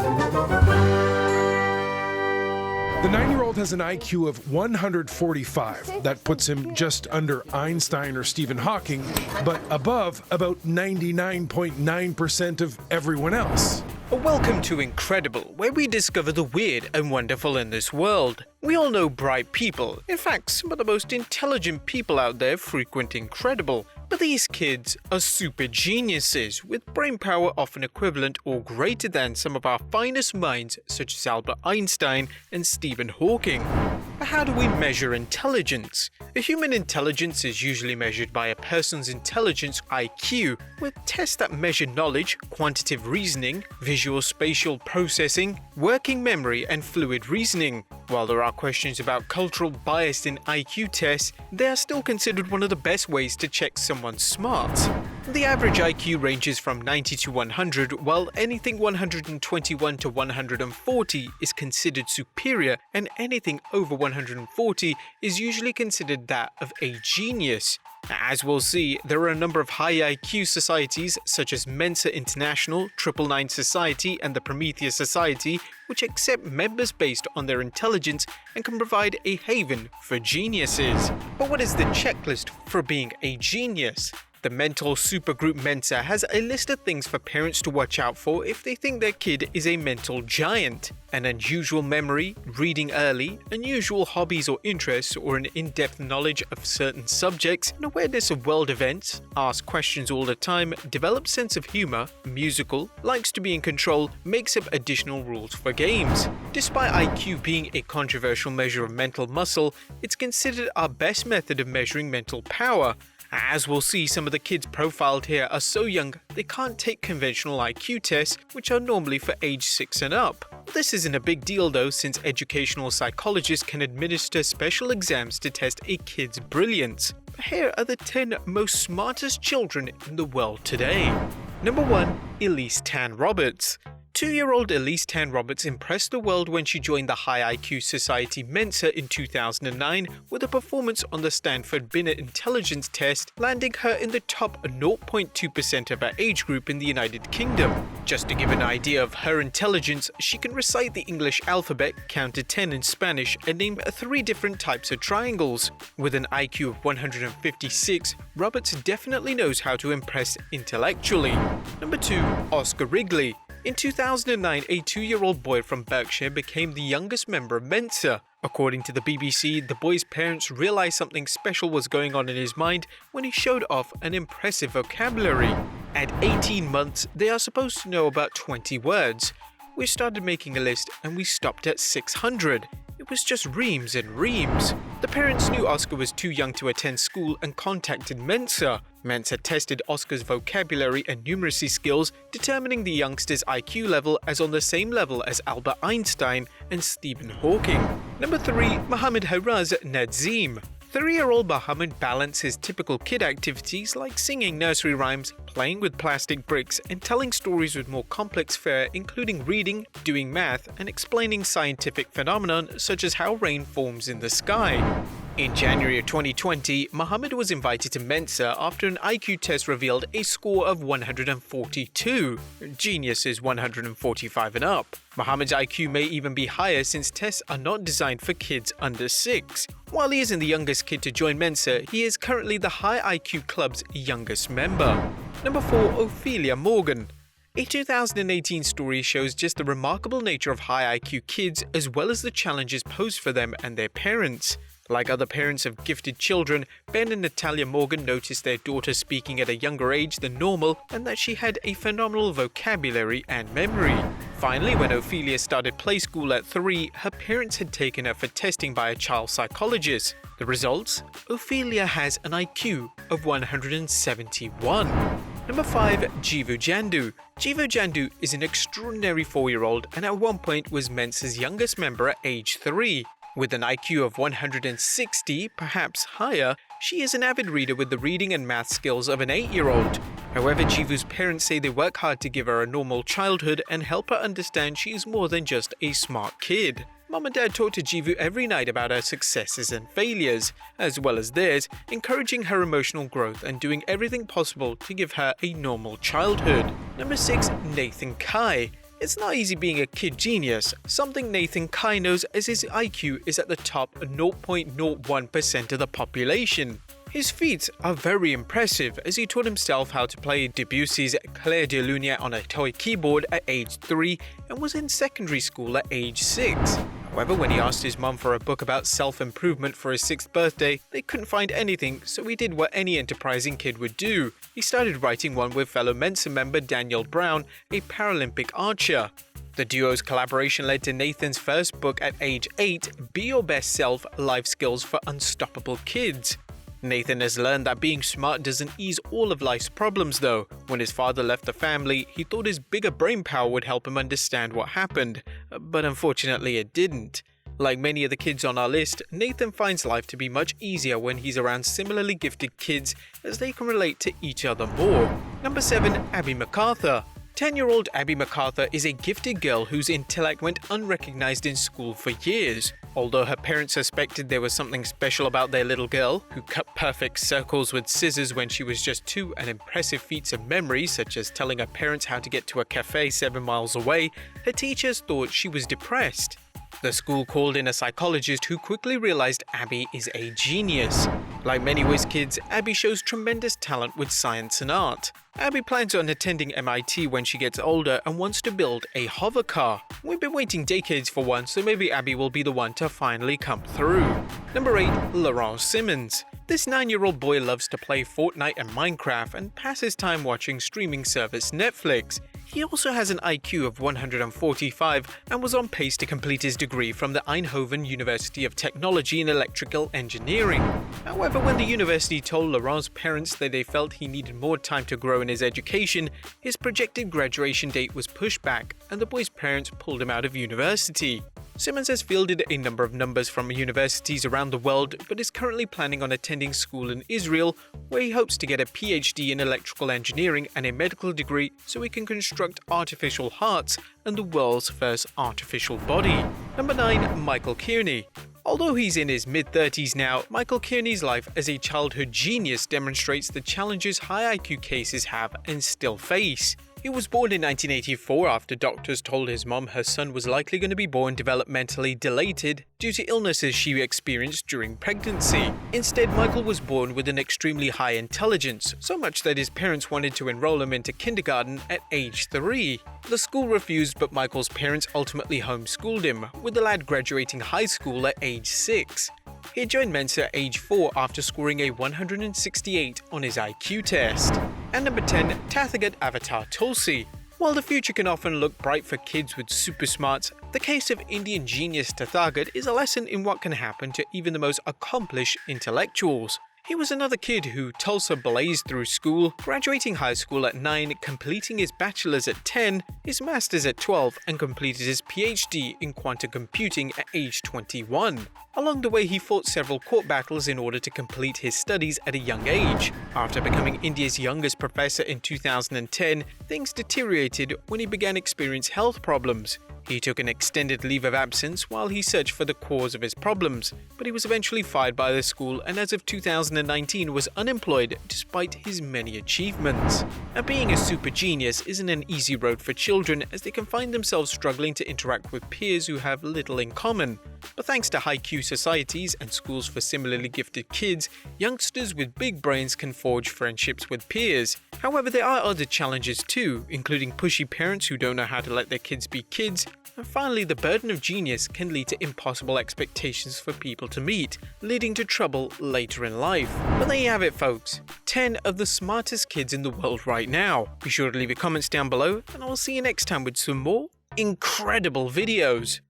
The 9-year-old has an IQ of 145. That puts him just under Einstein or Stephen Hawking, but above about 99.9% of everyone else. Welcome to Incredible, where we discover the weird and wonderful in this world. We all know bright people. In fact, some of the most intelligent people out there frequent Incredible. But these kids are super geniuses, with brain power often equivalent or greater than some of our finest minds such as Albert Einstein and Stephen Hawking. But how do we measure intelligence? A human intelligence is usually measured by a person's intelligence IQ, with tests that measure knowledge, quantitative reasoning, visual spatial processing, working memory, and fluid reasoning. While there are questions about cultural bias in IQ tests, they are still considered one of the best ways to check someone's smarts. The average IQ ranges from 90 to 100, while anything 121 to 140 is considered superior, and anything over 140 is usually considered that of a genius. As we'll see, there are a number of high IQ societies such as Mensa International, 999 Society, and the Prometheus Society, which accept members based on their intelligence and can provide a haven for geniuses. But what is the checklist for being a genius? The mental supergroup Mensa has a list of things for parents to watch out for if they think their kid is a mental giant. An unusual memory, reading early, unusual hobbies or interests, or an in-depth knowledge of certain subjects, an awareness of world events, asks questions all the time, develops sense of humor, musical, likes to be in control, makes up additional rules for games. Despite IQ being a controversial measure of mental muscle, it's considered our best method of measuring mental power. As we'll see, some of the kids profiled here are so young they can't take conventional IQ tests, which are normally for age 6 and up. This isn't a big deal though, since educational psychologists can administer special exams to test a kid's brilliance. Here are the 10 most smartest children in the world today. Number 1. Elise Tan Roberts. 2-year-old Elise Tan Roberts impressed the world when she joined the High IQ Society Mensa in 2009 with a performance on the Stanford Binet Intelligence Test, landing her in the top 0.2% of her age group in the United Kingdom. Just to give an idea of her intelligence, she can recite the English alphabet, count to 10 in Spanish, and name 3 different types of triangles. With an IQ of 156, Roberts definitely knows how to impress intellectually. Number 2. Oscar Wrigley. In 2009, a 2-year-old boy from Berkshire became the youngest member of Mensa. According to the BBC, the boy's parents realized something special was going on in his mind when he showed off an impressive vocabulary. At 18 months, they are supposed to know about 20 words. We started making a list and we stopped at 600. It was just reams and reams. The parents knew Oscar was too young to attend school and contacted Mensa. Mensa tested Oscar's vocabulary and numeracy skills, determining the youngster's IQ level as on the same level as Albert Einstein and Stephen Hawking. Number 3. Mohammed HARYZ NADZIM. 3-year-old Mohammed balanced his typical kid activities like singing nursery rhymes, playing with plastic bricks, and telling stories with more complex fare, including reading, doing math, and explaining scientific phenomena such as how rain forms in the sky. In January of 2020, Mohammed was invited to Mensa after an IQ test revealed a score of 142. Genius is 145 and up. Mohammed's IQ may even be higher since tests are not designed for kids under 6. While he isn't the youngest kid to join Mensa, he is currently the High IQ Club's youngest member. Number 4. Ophelia Morgan. A 2018 story shows just the remarkable nature of high IQ kids as well as the challenges posed for them and their parents. Like other parents of gifted children, Ben and Natalia Morgan noticed their daughter speaking at a younger age than normal and that she had a phenomenal vocabulary and memory. Finally, when Ophelia started play school at 3, her parents had taken her for testing by a child psychologist. The results? Ophelia has an IQ of 171. Number 5. JEEVU JANDU. JEEVU JANDU is an extraordinary 4-year-old and at one point was Mensa's youngest member at age 3. With an IQ of 160, perhaps higher, she is an avid reader with the reading and math skills of an 8-year-old. However, JEEVU's parents say they work hard to give her a normal childhood and help her understand she is more than just a smart kid. Mom and Dad talk to JEEVU every night about her successes and failures, as well as theirs, encouraging her emotional growth and doing everything possible to give her a normal childhood. Number 6. Nathan Kai. It's not easy being a kid genius, something Nathan Kai knows as his IQ is at the top 0.01% of the population. His feats are very impressive as he taught himself how to play Debussy's Clair de Lune on a toy keyboard at age 3 and was in secondary school at age 6. However, when he asked his mum for a book about self-improvement for his 6th birthday, they couldn't find anything, so he did what any enterprising kid would do. He started writing one with fellow Mensa member Daniel Brown, a Paralympic archer. The duo's collaboration led to Nathan's first book at age 8, Be Your Best Self: Life Skills for Unstoppable Kids. Nathan has learned that being smart doesn't ease all of life's problems though. When his father left the family, he thought his bigger brain power would help him understand what happened, but unfortunately it didn't. Like many of the kids on our list, Nathan finds life to be much easier when he's around similarly gifted kids as they can relate to each other more. Number 7. Abby MacArthur. 10-year-old Abby MacArthur is a gifted girl whose intellect went unrecognized in school for years. Although her parents suspected there was something special about their little girl, who cut perfect circles with scissors when she was just 2 and impressive feats of memory such as telling her parents how to get to a cafe 7 miles away, her teachers thought she was depressed. The school called in a psychologist who quickly realized Abby is a genius. Like many whiz kids, Abby shows tremendous talent with science and art. Abby plans on attending MIT when she gets older and wants to build a hover car. We've been waiting decades for one, so maybe Abby will be the one to finally come through. Number 8. Laurent Simmons. This 9-year-old boy loves to play Fortnite and Minecraft and passes time watching streaming service Netflix. He also has an IQ of 145 and was on pace to complete his degree from the Eindhoven University of Technology in Electrical Engineering. However, when the university told Laurent's parents that they felt he needed more time to grow in his education, his projected graduation date was pushed back and the boy's parents pulled him out of university. Simmons has fielded a number of numbers from universities around the world, but is currently planning on attending school in Israel, where he hopes to get a PhD in electrical engineering and a medical degree so he can construct artificial hearts and the world's first artificial body. Number 9. Michael Kearney. Although he's in his mid-30s now, Michael Kearney's life as a childhood genius demonstrates the challenges high IQ cases have and still face. He was born in 1984 after doctors told his mom her son was likely going to be born developmentally dilated due to illnesses she experienced during pregnancy. Instead, Michael was born with an extremely high intelligence, so much that his parents wanted to enroll him into kindergarten at age 3. The school refused, but Michael's parents ultimately homeschooled him, with the lad graduating high school at age 6. He joined Mensa at age 4 after scoring a 168 on his IQ test. And number 10, TATHAGAT avatar TULSI. While the future can often look bright for kids with super smarts, the case of Indian genius TATHAGAT is a lesson in what can happen to even the most accomplished intellectuals. He was another kid who Tulsa blazed through school, graduating high school at 9, completing his bachelor's at 10, his master's at 12, and completed his PhD in quantum computing at age 21. Along the way, he fought several court battles in order to complete his studies at a young age. After becoming India's youngest professor in 2010, things deteriorated when he began experiencing health problems. He took an extended leave of absence while he searched for the cause of his problems, but he was eventually fired by the school and as of 2019 was unemployed despite his many achievements. Now, being a super genius isn't an easy road for children as they can find themselves struggling to interact with peers who have little in common. But thanks to high-Q societies and schools for similarly gifted kids, youngsters with big brains can forge friendships with peers. However, there are other challenges too, including pushy parents who don't know how to let their kids be kids, and finally, the burden of genius can lead to impossible expectations for people to meet, leading to trouble later in life. But there you have it, folks. 10 of the smartest kids in the world right now. Be sure to leave your comments down below, and I will see you next time with some more incredible videos.